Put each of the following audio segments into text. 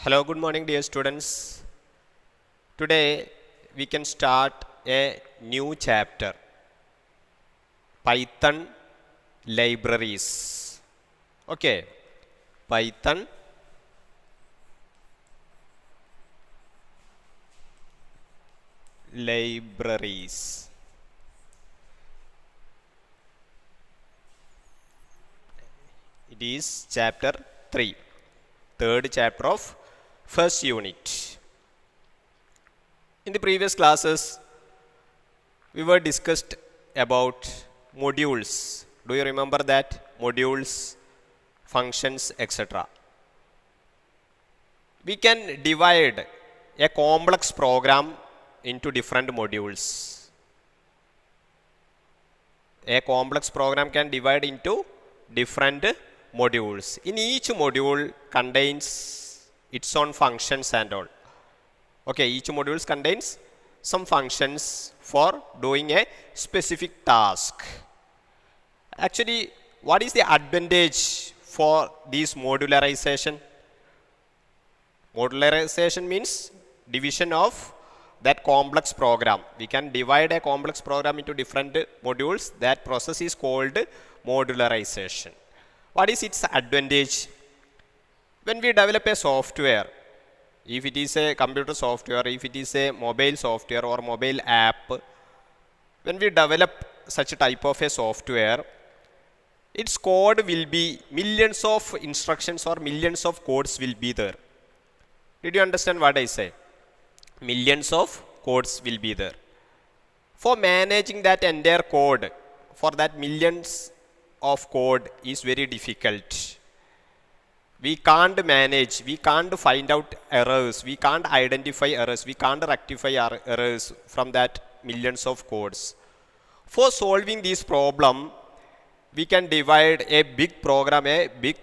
Hello, good morning, dear students. Today we can start a new chapter, Python libraries. Okay, Python libraries. It is chapter 3, third chapter of first unit. In the previous classes, we were discussed about modules. Do you remember that? Modules, functions, etc. We can divide a complex program into different modules. A complex program can divide into different modules. In each module contains its own functions and all. Okay, each module contains some functions for doing a specific task. Actually, what is the advantage for this modularization? Modularization means division of that complex program. We can divide a complex program into different modules. That process is called modularization. What is its advantage? When we develop a software, if it is a computer software, if it is a mobile software or mobile app, when we develop such a type of a software, its code will be millions of instructions or millions of codes will be there. Did you understand what I say? Millions of codes will be there. For managing that entire code, for that millions of code is very difficult. We can't manage, we can't find out errors, we can't identify errors, we can't rectify errors from that millions of codes. For solving this problem, we can divide a big program, a big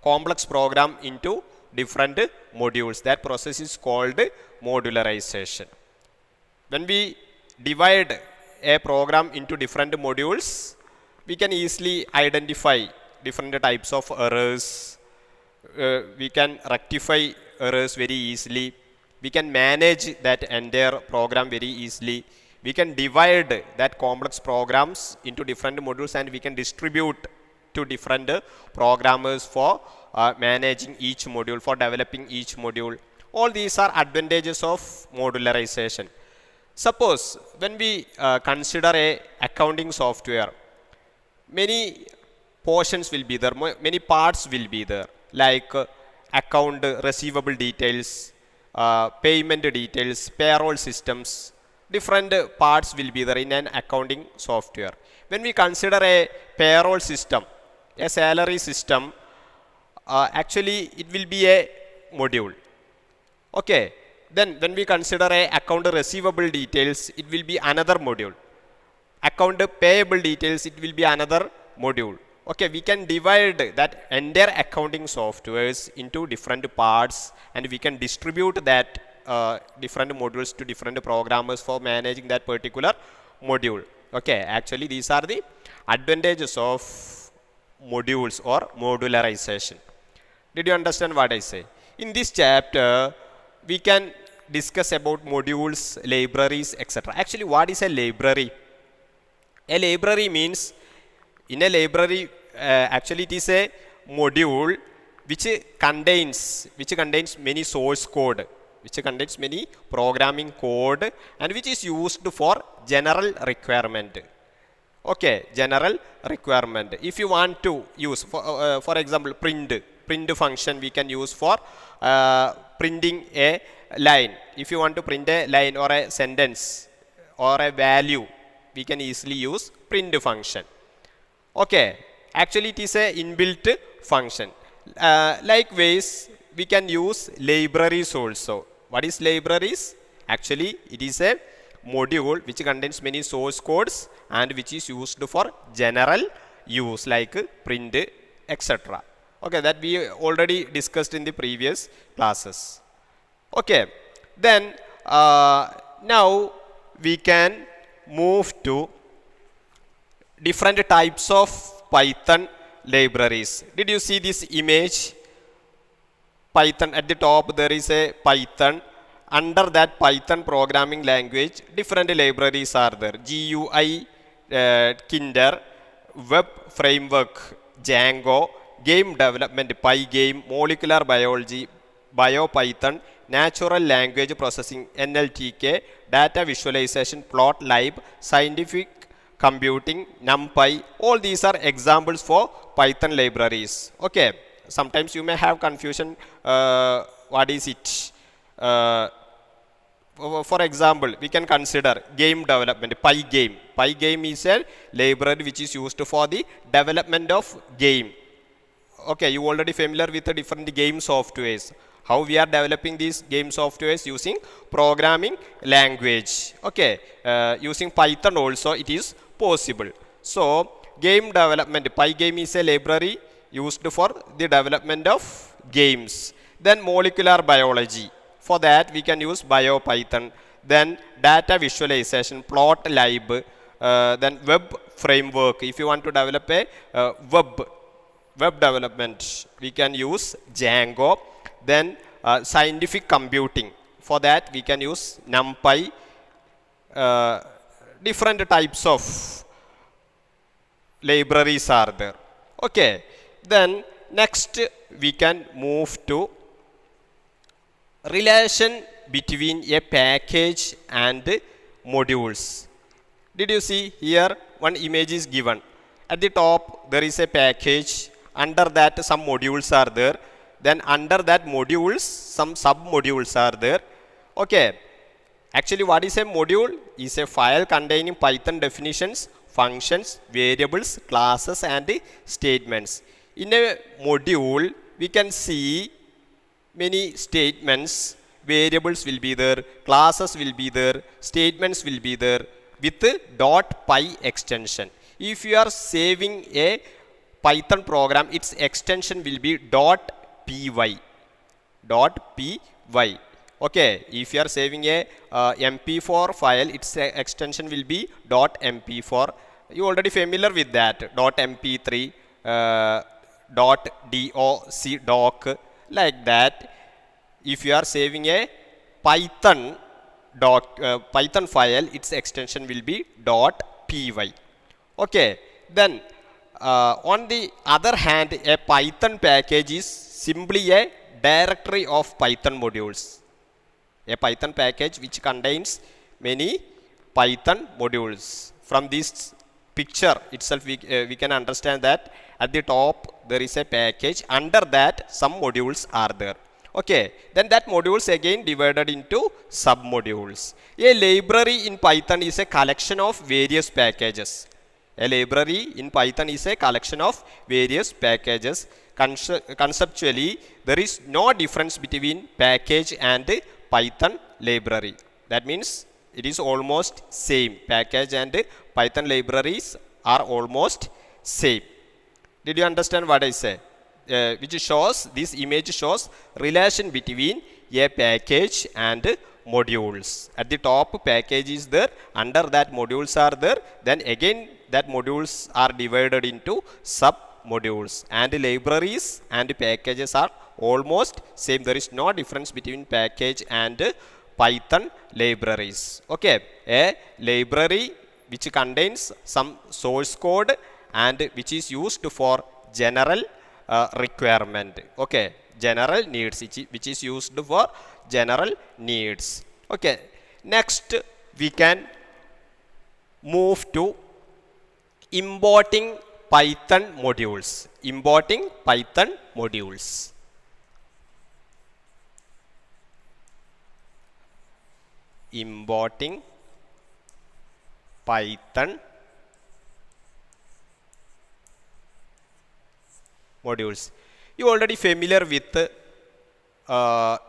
complex program into different modules. That process is called modularization. When we divide a program into different modules, we can easily identify different types of errors. We can rectify errors very easily. We can manage that entire program very easily. We can divide that complex programs into different modules and we can distribute to different programmers for managing each module, for developing each module. All these are advantages of modularization. Suppose when we consider a accounting software, many portions will be there, many parts will be there, like account receivable details, payment details, payroll systems. Different parts will be there in an accounting software. When we consider a payroll system, a salary system, actually it will be a module. Okay, then when we consider a account receivable details, it will be another module. Account payable details, it will be another module. Okay, we can divide that entire accounting softwares into different parts and we can distribute that different modules to different programmers for managing that particular module. Okay, actually these are the advantages of modules or modularization. Did you understand what I say? In this chapter, we can discuss about modules, libraries, etc. Actually, what is a library? A library means, in a library, actually it is a module which contains many source code, which contains many programming code and which is used for general requirement. Okay, general requirement. If you want to use, for example, print function we can use for printing a line. If you want to print a line or a sentence or a value, we can easily use print function. Okay, actually it is a inbuilt function. Likewise, we can use libraries also. What is libraries? Actually, it is a module which contains many source codes and which is used for general use like print, etc. Okay, that we already discussed in the previous classes. Okay, then now we can move to different types of Python libraries. Did you see this image? Python. At the top there is a Python. Under that Python programming language, different libraries are there. GUI, Kinder, Web Framework, Django, Game Development, Pygame, Molecular Biology, BioPython, Natural Language Processing, NLTK, Data Visualization, Plotlib, Scientific Computing, NumPy. All these are examples for Python libraries. Okay. Sometimes you may have confusion. What is it? For example, we can consider game development, Pygame. Pygame is a library which is used for the development of game. Okay, you already familiar with the different game softwares. How we are developing these game softwares using programming language. Okay, using Python also it is possible. So, game development, Pygame is a library used for the development of games. Then molecular biology. For that we can use BioPython. Then data visualization, Plotlib. Then web framework. If you want to develop a web development, we can use Django. Then scientific computing. For that we can use NumPy. Different types of libraries are there. Okay. Then next we can move to relation between a package and modules. Did you see here one image is given. At the top there is a package. Under that some modules are there. Then under that modules some sub-modules are there. Okay. Actually what is a module? Is a file containing Python definitions, functions, variables, classes and statements. In a module, we can see many statements, variables will be there, classes will be there, statements will be there with .py extension. If you are saving a Python program, its extension will be .py. Okay, if you are saving a MP4 file, its extension will be .mp4. You already familiar with that. .mp3. .doc like that. If you are saving a Python file, its extension will be .py. Okay. Then on the other hand, a Python package is simply a directory of Python modules. A Python package which contains many Python modules. From this picture itself we can understand that at the top there is a package, under that some modules are there. Okay, then that modules again divided into sub modules. A library in Python is a collection of various packages. A library in Python is a collection of various packages. Conceptually there is no difference between package and Python library. That means it is almost same. Package and Python libraries are almost same. Did you understand what I say? Which shows, this image shows relation between a package and modules. At the top package is there, under that modules are there, then again that modules are divided into sub modules, and libraries and packages are almost same. There is no difference between package and Python libraries. Okay, a library which contains some source code and which is used for general requirement. Okay, general needs, which is used for general needs. Okay, next we can move to importing Python modules. Importing Python modules. Importing Python modules. You already familiar with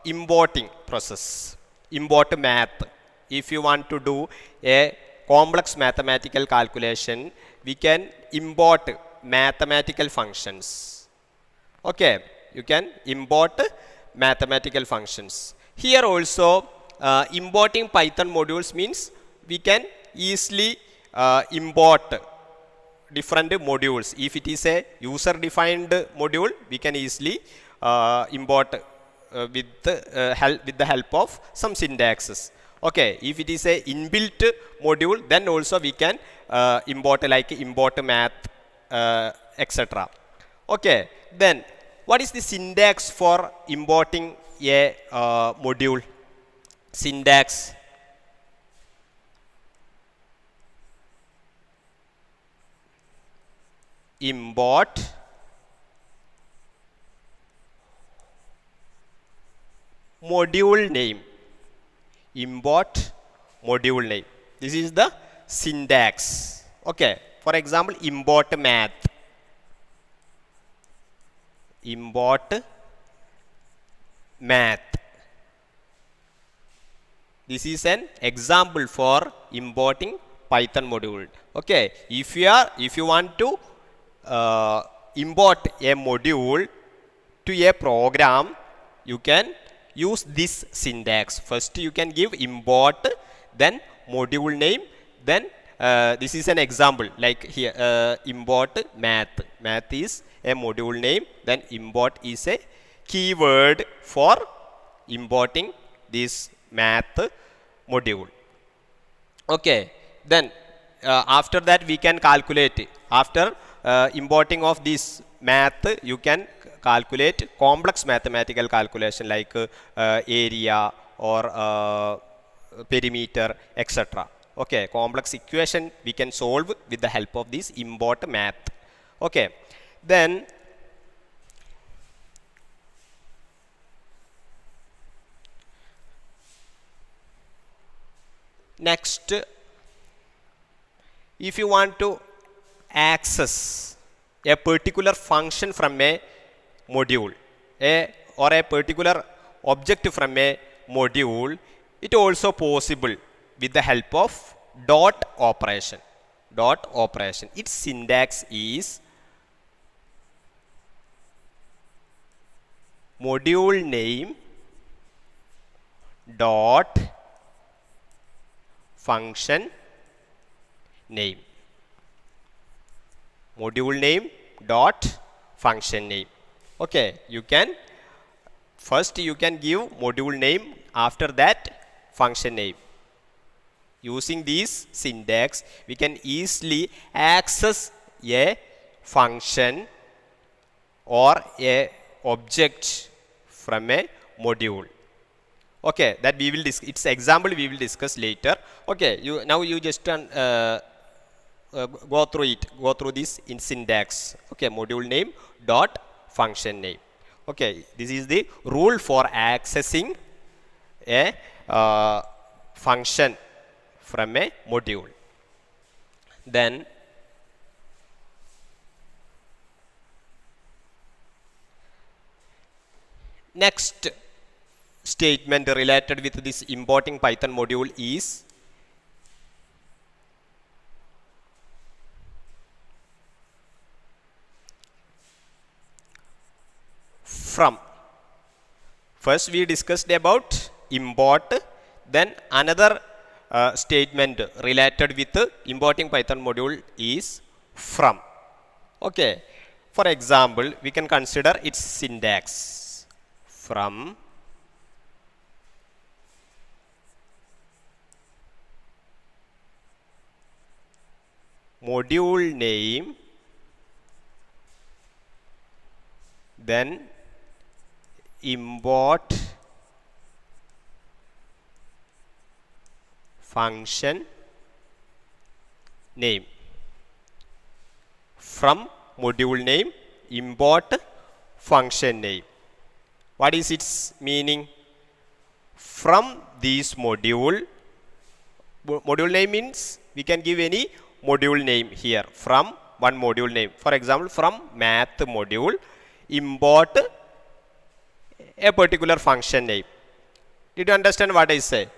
importing process. Import math. If you want to do a complex mathematical calculation, we can import mathematical functions. Okay, you can import mathematical functions. Here also importing Python modules means we can easily import different modules. If it is a user defined module, we can easily import with the help of some syntaxes. Okay, if it is a inbuilt module, then also we can import like import math, etc. Okay, then what is the syntax for importing a module? Syntax: import module name. Import module name. This is the syntax. Okay, for example, import math. Import math. This is an example for importing Python module. Okay, if you want to import a module to a program, you can use this syntax. First you can give import, then module name, then this is an example like here, import math. Math is a module name, then import is a keyword for importing this math module. Okay, then after that we can calculate. After importing of this math, you can calculate complex mathematical calculation like area or perimeter, etc. Okay, complex equation we can solve with the help of this import math. Okay, then next, if you want to access a particular function from a module, or a particular object from a module, it also possible with the help of dot operation. Dot operation. Its syntax is module name dot function name. Module name dot function name. Okay, you can first you can give module name, after that function name. Using this syntax, we can easily access a function or a object from a module. Okay, that we will discuss. Its example we will discuss later. Okay, now you just go through it. Go through this in syntax. Okay, module name dot function name. Okay, this is the rule for accessing a function from a module. Then next statement related with this importing Python module is from. First we discussed about import, then another statement related with importing Python module is from. Okay, for example, we can consider its syntax. From module name, then import function name. From module name, import function name. What is its meaning? From this module, module name means we can give any module name here. From one module name, for example, from math module, import a particular function name. Did you understand what I say?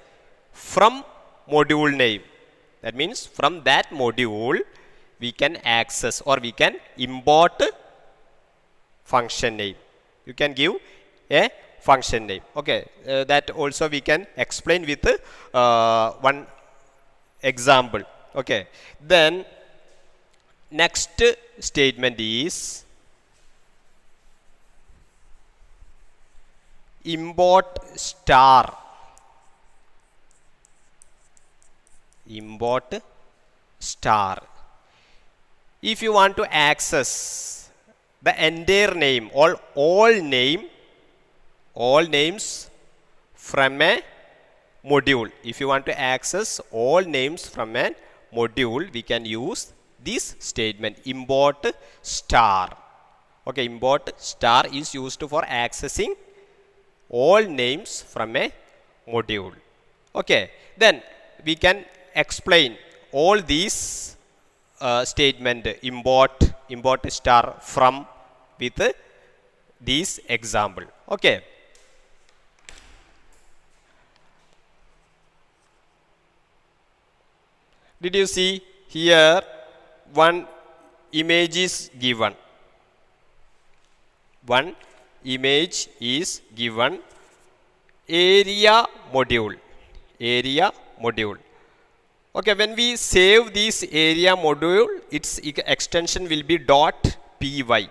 From module name, that means from that module we can access or we can import function name. You can give a function name. Okay, that also we can explain with one example. Okay, then next statement is import star. Import star. If you want to access the entire name, all names from a module. If you want to access all names from a module, we can use this statement, import star. Okay, import star is used for accessing all names from a module. Okay, then we can explain all these statement import star from with this example. Okay. Did you see here one image is given? One image is given. Area module. Okay, when we save this area module, its extension will be .py.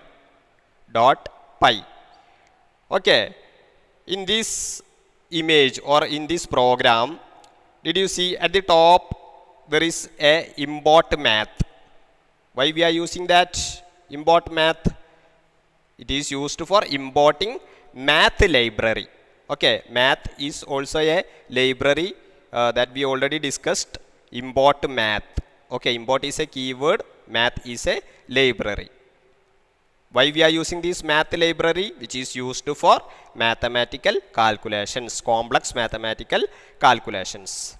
Okay, in this image or in this program, did you see at the top there is a import math? Why we are using that import math? It is used for importing math library. Okay, math is also a library that we already discussed. Import math. Okay, import is a keyword, math is a library. Why we are using this math library? Which is used for mathematical calculations, complex mathematical calculations.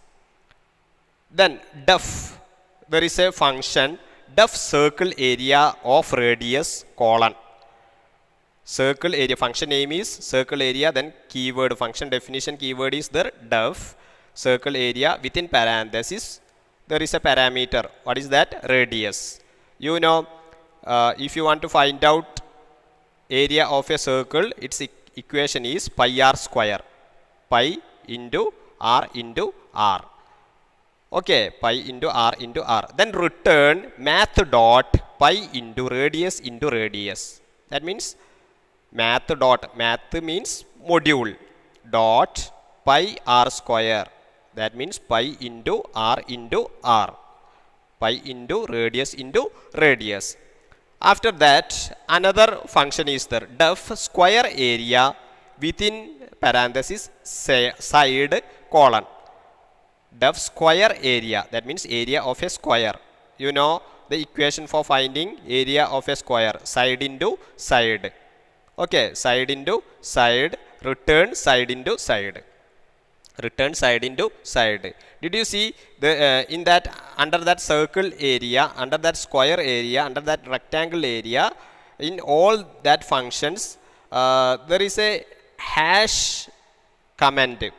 Then def, there is a function def circle area of radius colon. Circle area, function name is circle area, then keyword, function definition keyword is there, def circle area, within parenthesis there is a parameter. What is that? Radius. You know, if you want to find out area of a circle, its equation is pi r square, pi into r into r. Okay, pi into r into r. Then return math dot pi into radius into radius. That means math dot, math means module, dot pi r square. That means pi into r into r. Pi into radius into radius. After that, another function is there, def square area within parenthesis side colon. Def square area, that means area of a square. You know the equation for finding area of a square, side into side. Okay, side into side, return side into side. Return side into side. Did you see the in that, under that circle area, under that square area, under that rectangle area, in all that functions there is a hash command.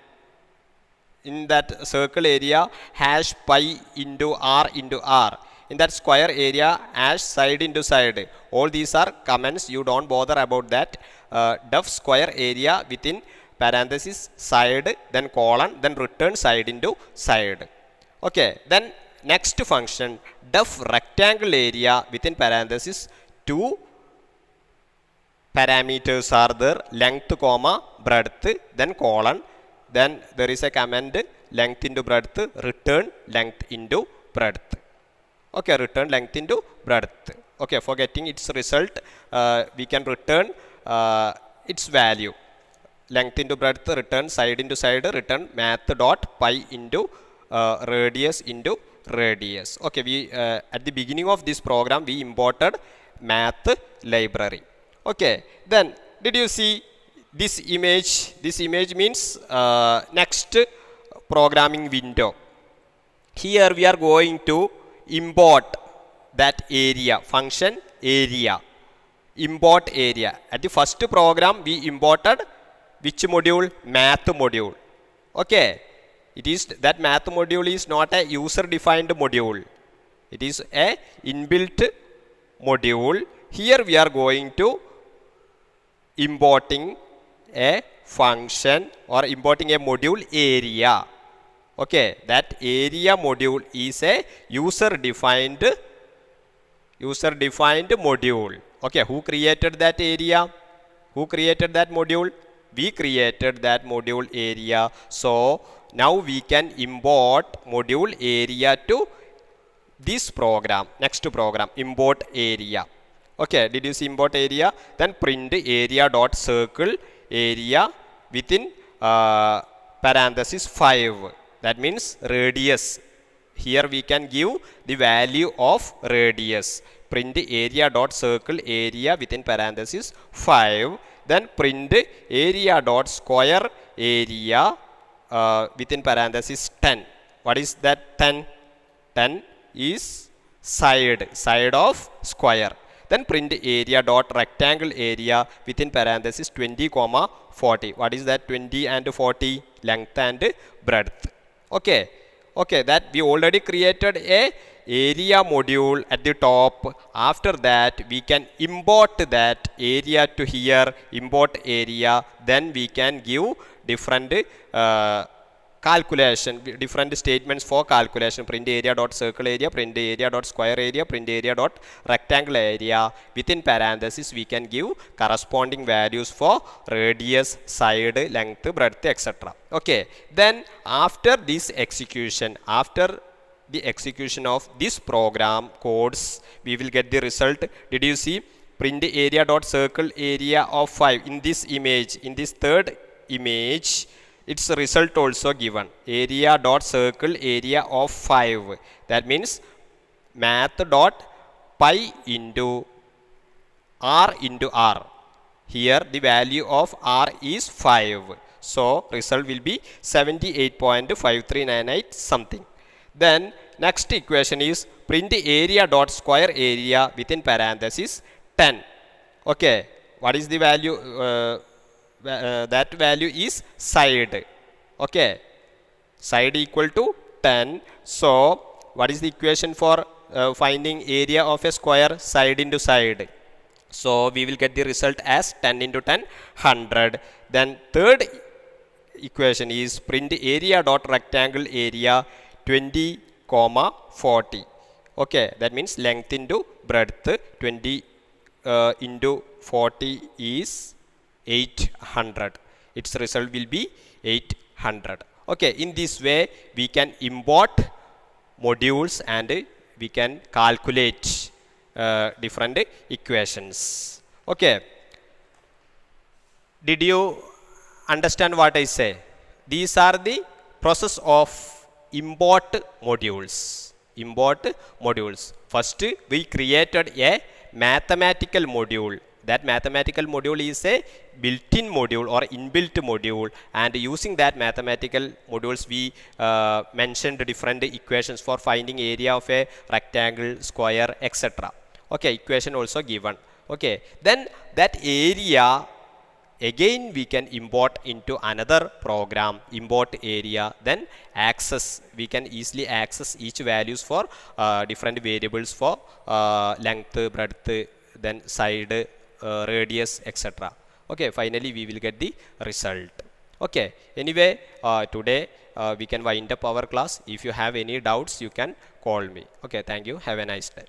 In that circle area, hash pi into r into r. In that square area, hash side into side. All these are commands, you don't bother about that. Def square area within parenthesis side, then colon, then return side into side. Okay, then next function, def rectangle area within parenthesis, two parameters are there, length comma breadth, then colon, then there is a command length into breadth, return length into breadth. Okay, return length into breadth. Okay, for getting its result, we can return its value. Length into breadth, return side into side, return math dot pi into radius into radius. Okay, we at the beginning of this program we imported math library. Okay, then did you see this image? This image means next programming window. Here we are going to import that area, function area, import area. At the first program we imported which module? Math module. Okay, it is that math module is not a user defined module, it is a inbuilt module. Here we are going to importing a function or importing a module area. Okay, that area module is a user defined module. Okay, who created that area? Who created that module? we created that module area. So now we can import module area to this program, next program, import area. Okay, did you see import area? Then print area dot circle area within parenthesis 5. That means radius. Here we can give the value of radius. Print area dot circle area within parenthesis 5. Then print area dot square area within parenthesis 10. What is that 10? 10 is side of square. Then print area dot rectangle area within parenthesis 20 comma 40. What is that 20 and 40? Length and breadth. Okay. Okay, that we already created a area module at the top. After that we can import that area to here, import area. Then we can give different calculation, different statements for calculation. Print area dot circle area, print area dot square area, print area dot rectangle area. Within parenthesis we can give corresponding values for radius, side, length, breadth, etc. Okay, then after this execution, after the execution of this program codes, we will get the result. Did you see? Print area dot circle area of 5 in this image, in this third image, its result also given, area dot circle area of 5. That means math dot pi into r into r. Here the value of r is 5. So result will be 78.5398 something. Then next equation is print area dot square area within parenthesis 10. Okay, what is the value? That value is side. Okay, side equal to 10. So what is the equation for finding area of a square? Side into side. So we will get the result as 10 into 10, 100. Then third equation is print area dot rectangle area 20 comma 40. Okay, that means length into breadth. 20 into 40 is 800. Its result will be 800. Okay, in this way we can import modules and we can calculate different equations. Okay, did you understand what I say? These are the process of import modules. Import modules. First we created a mathematical module. That mathematical module is a built-in module or inbuilt module, and using that mathematical modules we mentioned different equations for finding area of a rectangle, square, etc. Okay, equation also given. Okay, then that area again we can import into another program, import area, then access, we can easily access each values for different variables for length, breadth, then side, radius, etc. Okay, finally we will get the result. Okay, anyway today we can wind up our class. If you have any doubts you can call me. Okay, thank you, have a nice day.